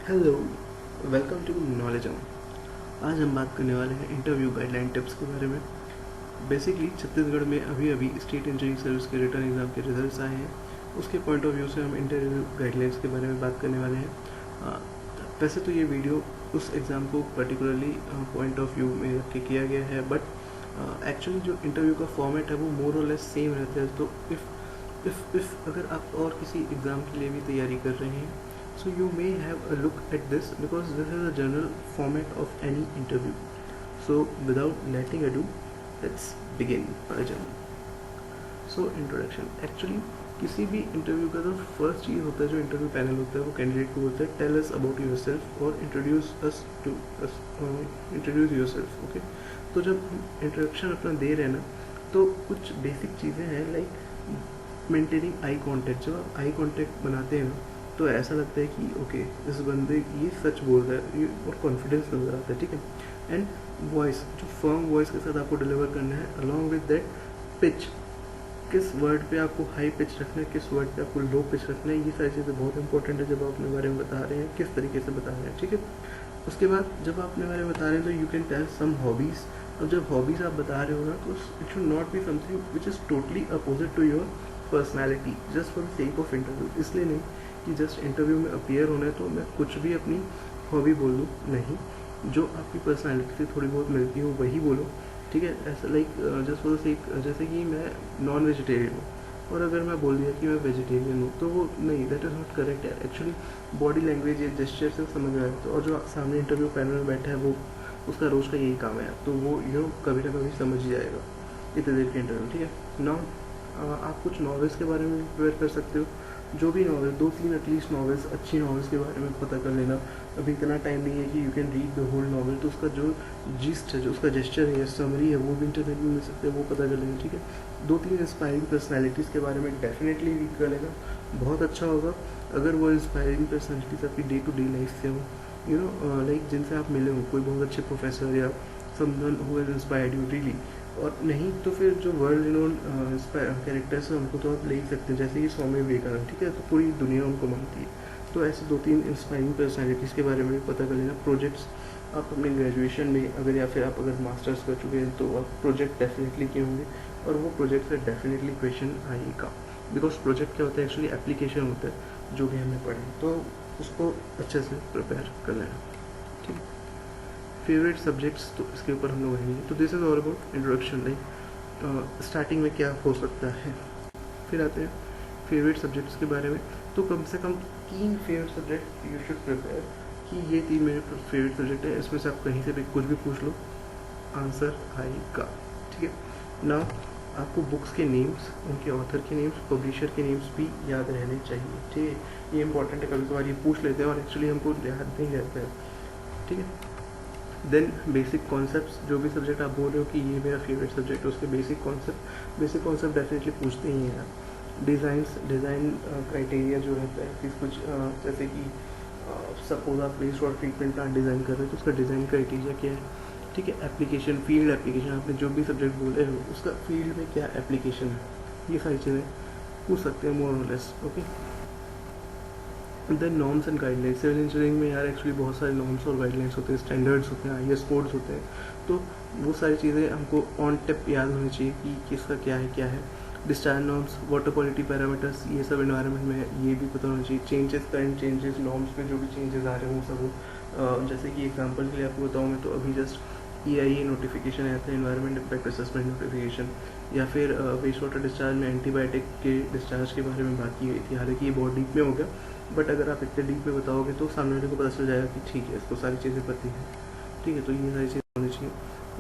Hello, welcome to knowledge on. आज हम बात करने वाले हैं इंटरव्यू गाइडलाइन टिप्स के बारे में। बेसिकली छत्तीसगढ़ में अभी अभी स्टेट इंजीनियरिंग सर्विस के रिटर्न एग्ज़ाम के रिजल्ट्स आए हैं। उसके पॉइंट ऑफ व्यू से हम इंटरव्यू गाइडलाइंस के बारे में बात करने वाले हैं। अ, वैसे तो ये वीडियो उस एग्ज़ाम को पर्टिकुलरली पॉइंट ऑफ व्यू में रख के किया गया है, बट एक्चुअली जो इंटरव्यू का फॉर्मेट है वो मोर और लेस सेम रहता है। तो इफ़ अगर आप और किसी एग्ज़ाम के लिए भी तैयारी कर रहे हैं, so you may have a look at this because this is a general format of any interview. So without letting ado, let's begin our journey. So introduction. Actually किसी भी इंटरव्यू का जो फर्स्ट चीज़ होता है, जो इंटरव्यू पैनल होता है, वो कैंडिडेट को बोलता है tell us about yourself और इंट्रोड्यूस योर सेल्फ। ओके, तो जब हम इंट्रोडक्शन अपना दे रहे हैं ना, तो कुछ बेसिक चीज़ें हैं लाइक मेंटेनिंग आई कांटेक्ट। जब आप आई कांटेक्ट बनाते हैं ना, तो ऐसा लगता है कि ओके इस बंदे ये सच बोल रहा है, ये और कॉन्फिडेंस नज़र आता है। ठीक है, एंड वॉइस, जो फर्म वॉइस के साथ आपको डिलीवर करना है, अलॉन्ग विद दैट पिच, किस वर्ड पे आपको हाई पिच रखना है, किस वर्ड पे आपको लो पिच रखना है, ये सारी चीज़ें बहुत इंपॉर्टेंट है जब आप अपने बारे में बता रहे हैं, किस तरीके से बता रहे हैं। ठीक है, उसके बाद जब आप अपने बारे में बता रहे हैं तो you can tell some hobbies. अब जब हॉबीज़ आप बता रहे हो ना, तो it should not be something which is totally opposite to your personality, just for the sake of interview. इसलिए नहीं कि जस्ट इंटरव्यू में अपीयर होना है तो मैं कुछ भी अपनी हॉबी बोल दूँ, नहीं, जो आपकी पर्सनैलिटी से थोड़ी बहुत मिलती हो वही बोलो। ठीक है, ऐसा लाइक जस्ट फॉर द सेक, जैसे कि मैं नॉन वेजिटेरियन हूँ और अगर मैं बोल दिया कि मैं वेजिटेरियन हूँ, तो वो नहीं, दैट इज़ नॉट करेक्ट है। एक्चुअली बॉडी लैंग्वेज या जेस्चर से समझ में आए तो, और जो सामने इंटरव्यू पैनल में बैठा है वो, उसका रोज़ का यही काम है, तो वो कभी ना कभी समझ ही जाएगा इतने देर के इंटरव्यू। ठीक है ना, आप कुछ नॉवेल्स के बारे में भी प्रिपेयर कर सकते हो। जो भी नॉवेल, 2-3 एटलीस्ट नॉवेल्स, अच्छी नॉवेल्स के बारे में पता कर लेना। अभी इतना टाइम नहीं है कि you can read the whole novel, तो उसका जो जिस्ट है, जो उसका जेस्चर है या समरी है, वो भी इंटरनेट में मिल सकते हैं, वो पता कर लेना। ठीक है, 2-3 इंस्पायरिंग पर्सनैलिटीज़ के बारे में डेफिनेटली रीड कर लेना, बहुत अच्छा होगा। अगर वो इंस्पायरिंग पर्सनैलिटीज़ आपकी डे टू डे लाइफ से हो, लाइक जिनसे आप मिले हो, कोई बहुत अच्छे प्रोफेसर या someone who has inspired you really, और नहीं तो फिर जो वर्ल्ड रिनोन कैरेक्टर्स हैं उनको तो आप ले ही सकते हैं, जैसे कि स्वामी विवेकानंद। ठीक है, तो पूरी दुनिया उनको मानती है, तो ऐसे 2-3 इंस्पायरिंग पर्सनैलिटीज़ के बारे में भी पता कर लेना। प्रोजेक्ट्स आप अपने ग्रेजुएशन में अगर, या फिर आप अगर मास्टर्स कर चुके हैं, तो आप प्रोजेक्ट डेफिनेटली किए होंगे, और वो प्रोजेक्ट से डेफिनेटली क्वेश्चन आएगा, बिकॉज प्रोजेक्ट क्या होता है, एक्चुअली एप्लीकेशन होता है जो भी हमने पढ़े, तो उसको अच्छे से प्रिपेयर कर लेना। ठीक है, फेवरेट सब्जेक्ट्स, तो इसके ऊपर हम लोग आएंगे। तो this is all about introduction, like starting में क्या हो सकता है। फिर आते हैं फेवरेट सब्जेक्ट्स के बारे में। तो कम से कम 3 favourite subject you should prepare, कि ये 3 मेरे फेवरेट सब्जेक्ट है, इसमें से आप कहीं से भी कुछ भी पूछ लो, आंसर आएगा। ठीक है ना, आपको बुक्स के नेम्स, उनके ऑथर के नेम्स, पब्लिशर के नेम्स भी याद रहने चाहिए। ठीक है, ये इंपॉर्टेंट है, कभी कभार ये पूछ लेते हैं और एक्चुअली हमको याद नहीं रहता है। ठीक है, देन बेसिक कॉन्सेप्ट्स, जो भी सब्जेक्ट आप बोल रहे हो कि ये मेरा फेवरेट सब्जेक्ट है, उसके बेसिक कॉन्सेप्ट डेफिनेटली पूछते ही हैं। डिज़ाइन क्राइटेरिया जो रहता है कि कुछ जैसे कि सपोज आप waste water treatment plant design कर रहे हो, तो उसका डिज़ाइन क्राइटेरिया क्या है। ठीक है, एप्लीकेशन, फील्ड एप्लीकेशन, आपने जो भी सब्जेक्ट बोले हो उसका फील्ड में क्या एप्लीकेशन है, ये सारी चीज़ें पूछ सकते हैं मोर और less. Okay, then norms and guidelines. Civil engineering में यार एक्चुअली बहुत सारे नॉर्म्स और गाइडलाइंस होते हैं, स्टैंडर्ड्स होते हैं, IS कोड्स होते हैं, तो वो सारी चीज़ें हमको ऑन टिप याद होनी चाहिए कि किसका क्या है। Discharge norms, water quality parameters, ये सब एनवायरनमेंट में है, ये भी पता होना चाहिए। चेंजेस, करंट चेंजेस, नॉर्म्स में जो भी चेंजेस आ रहे हैं वो सब, जैसे कि एग्जांपल के लिए आपको बताऊँ मैं, तो अभी जस्ट EIA नोटिफिकेशन आया था, एनवायरनमेंट इम्पैक्ट असेसमेंट नोटिफिकेशन, या फिर वेस्ट वाटर डिस्चार्ज में एंटीबायोटिक के डिस्चार्ज के बारे में बात की गई थी। हालांकि ये बहुत डीप में हो गया, बट अगर आप इतने डीप में बताओगे तो सामने वाले को पता चल जाएगा कि ठीक है, इसको सारी चीज़ें पता है। ठीक है, तो ये सारी चीज़ें होनी चाहिए।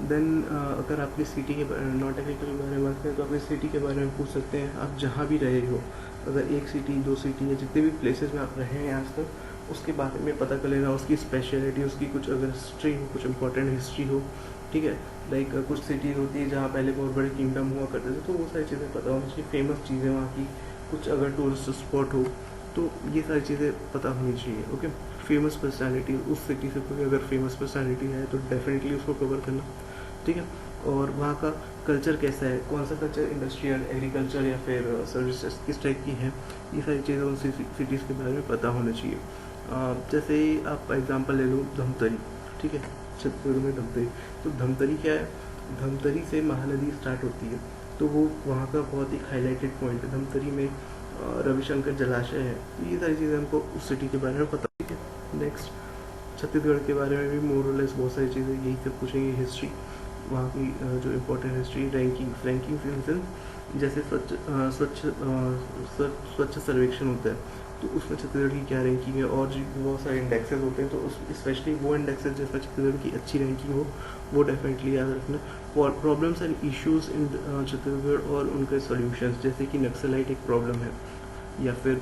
देन अगर आपकी सिटी के नॉन टेक्निकल के बारे में बात करें, तो अपनी सिटी के बारे में पूछ सकते हैं, आप जहाँ भी रहे हो, अगर 1 सिटी 2 सिटी या जितने भी प्लेसेस में आप रहे हैं आज तक, उसके बारे में पता कर लेना, उसकी स्पेशलिटी, उसकी कुछ अगर हिस्ट्री हो, कुछ इंपॉर्टेंट हिस्ट्री हो। ठीक है, लाइक कुछ सिटीज़ होती है जहाँ पहले बहुत बड़े किंगडम हुआ करते थे, तो वो सारी चीज़ें पता होनी चाहिए। फेमस चीज़ें वहाँ की, कुछ अगर टूरिस्ट स्पॉट हो, तो ये सारी चीज़ें पता होनी चाहिए। ओके, फेमस पर्सनालिटी, उस सिटी से कोई अगर फेमस पर्सनालिटी है तो डेफिनेटली उसको कवर करना। ठीक है, और वहाँ का कल्चर कैसा है, कौन सा कल्चर, इंडस्ट्रियल, एग्रीकल्चर या फिर सर्विसेज किस टाइप की है, ये सारी चीज़ें उन सिटीज़ के बारे में पता होना चाहिए। जैसे आप एग्जांपल ले लो धमतरी, ठीक है, छत्तीसगढ़ में धमतरी। तो धमतरी क्या है, धमतरी से महानदी स्टार्ट होती है, तो वो वहाँ का बहुत ही हाईलाइटेड पॉइंट है। धमतरी में रविशंकर जलाशय है। तो ये सारी चीज़ें हमको उस सिटी के बारे में पता, ठीक है। नेक्स्ट, छत्तीसगढ़ के बारे में भी मोर और लेस बहुत सारी चीज़ें यही सब पूछेंगे। हिस्ट्री, वहाँ की जो important history, rankings in sense, जैसे स्वच्छ सर्वेक्षण होता है, तो उसमें छत्तीसगढ़ की क्या रैंकिंग है, और जो बहुत सारे इंडेक्सेस होते हैं, तो उस स्पेशली वो इंडेक्सेस जिसमें छत्तीसगढ़ की अच्छी रैंकिंग हो, वो डेफिनेटली याद रखना। और problems and issues in Chhattisgarh और उनके सॉल्यूशंस, जैसे कि नक्सलाइट एक प्रॉब्लम है, या फिर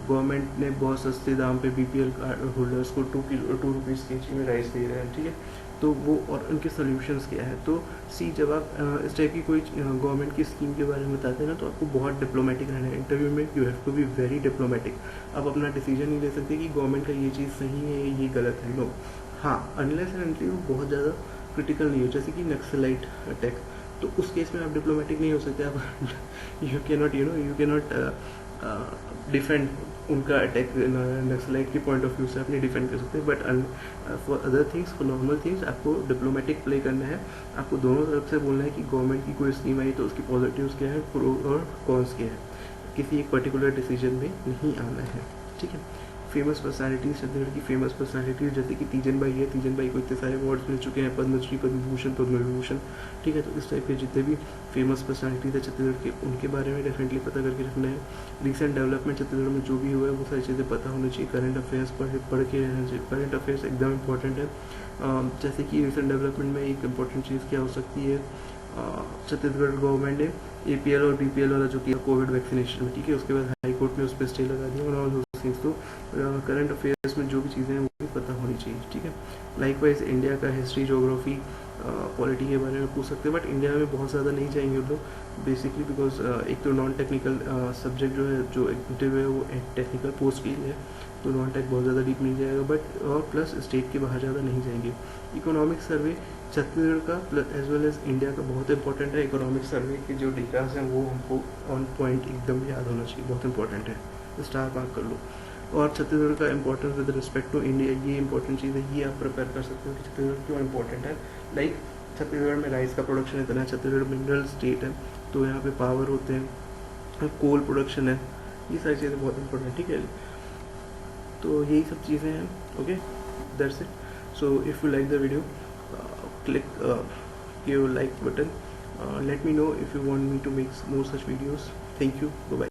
गवर्नमेंट ने बहुत सस्ते दाम पे बीपीएल होल्डर्स को 2 रुपीज़ के में राइस दे रहे हैं, ठीक है। तो वो और उनके सॉल्यूशंस क्या है। तो सी, जब आप इस टाइप की कोई गवर्नमेंट की स्कीम के बारे में बताते हैं ना, तो आपको बहुत डिप्लोमेटिक रहना है इंटरव्यू में। You have to be very diplomatic. आप अपना डिसीजन नहीं ले सकते कि गवर्नमेंट का ये चीज़ सही है, ये गलत है, नो। हाँ, अनलेस एंड अनटिल वो बहुत ज़्यादा क्रिटिकल नहीं हो, जैसे कि नक्सलाइट अटैक, तो उस केस में आप डिप्लोमेटिक नहीं हो सकते। आप यू कैन नॉट डिफेंड उनका अटैक नक्सलाइट के पॉइंट ऑफ व्यू से अपनी डिफेंड कर सकते हैं। But for other things, for normal things, आपको डिप्लोमेटिक प्ले करना है। आपको दोनों तरफ से बोलना है कि गवर्नमेंट की कोई स्कीम आई तो उसकी पॉजिटिव्स क्या है, प्रो और कॉन्स क्या है। किसी एक पर्टिकुलर डिसीजन में नहीं आना है, ठीक है। फेमस पर्सनालिटीज, छत्तीसगढ़ की फेमस पर्सनालिटीज जैसे कि तीजन भाई है। तीजन भाई को इतने सारे अवार्ड्स मिल चुके हैं, पद्मश्री, पद्म भूषण, पद्म विभूषण, ठीक है। तो इस टाइप के जितने भी फेमस पर्सनालिटीज है छत्तीसगढ़ के, उनके बारे में डेफिनेटली पता करके रखना है। रिसेंट डेवलपमेंट छत्तीसगढ़ में जो भी हुआ है वो सारी चीज़ें पता होनी चाहिए। करंट अफेयर्स पढ़ के रहना चाहिए। करंट अफेयर्स एकदम इंपॉर्टेंट है। जैसे कि रिसेंट डेवलपमेंट में एक इम्पॉर्टेंट चीज़ क्या हो सकती है, छत्तीसगढ़ गवर्नमेंट ने एपीएल और बीपीएल वाला जो किया कोविड वैक्सीनेशन में, ठीक है, उसके बाद हाई कोर्ट ने उस पर स्टे लगा दिया और ऑल दोस थिंग्स। तो करंट अफेयर्स में जो भी चीज़ें हैं वो भी पता होनी चाहिए, ठीक है। लाइकवाइज इंडिया का हिस्ट्री, जोग्राफी, पॉलिटी के बारे में पूछ सकते हैं, बट इंडिया में बहुत ज़्यादा नहीं जाएंगे लोग बेसिकली, बिकॉज एक तो नॉन टेक्निकल सब्जेक्ट जो है, जो इंटरव्यू है वो टेक्निकल पोस्ट के लिए है, तो नॉन टेक बहुत ज़्यादा डीप नहीं जाएगा, बट और प्लस स्टेट के बाहर ज़्यादा नहीं जाएंगे। इकोनॉमिक सर्वे छत्तीसगढ़ का plus as well as India का बहुत इंपॉर्टेंट है। इकोनॉमिक सर्वे के जो डेटास हैं वो हमको ऑन पॉइंट एकदम याद होना चाहिए, बहुत इंपॉर्टेंट है, स्टार मार्क कर लो। और छत्तीसगढ़ का importance with respect to India, ये इंपॉर्टेंट चीज़ है, ये आप प्रिपेयर कर सकते हो कि छत्तीसगढ़ क्यों इंपॉर्टेंट है। लाइक छत्तीसगढ़ में राइस का प्रोडक्शन इतना है, छत्तीसगढ़ मिनरल स्टेट है, तो यहाँ पे पावर होते हैं, कोल प्रोडक्शन है, ये सारी चीज़ें बहुत इंपॉर्टेंट, ठीक है। तो यही सब चीज़ें हैं, okay, that's it. So if you like the video, click your like button. Let me know if you want me to make more such videos. Thank you. Bye bye.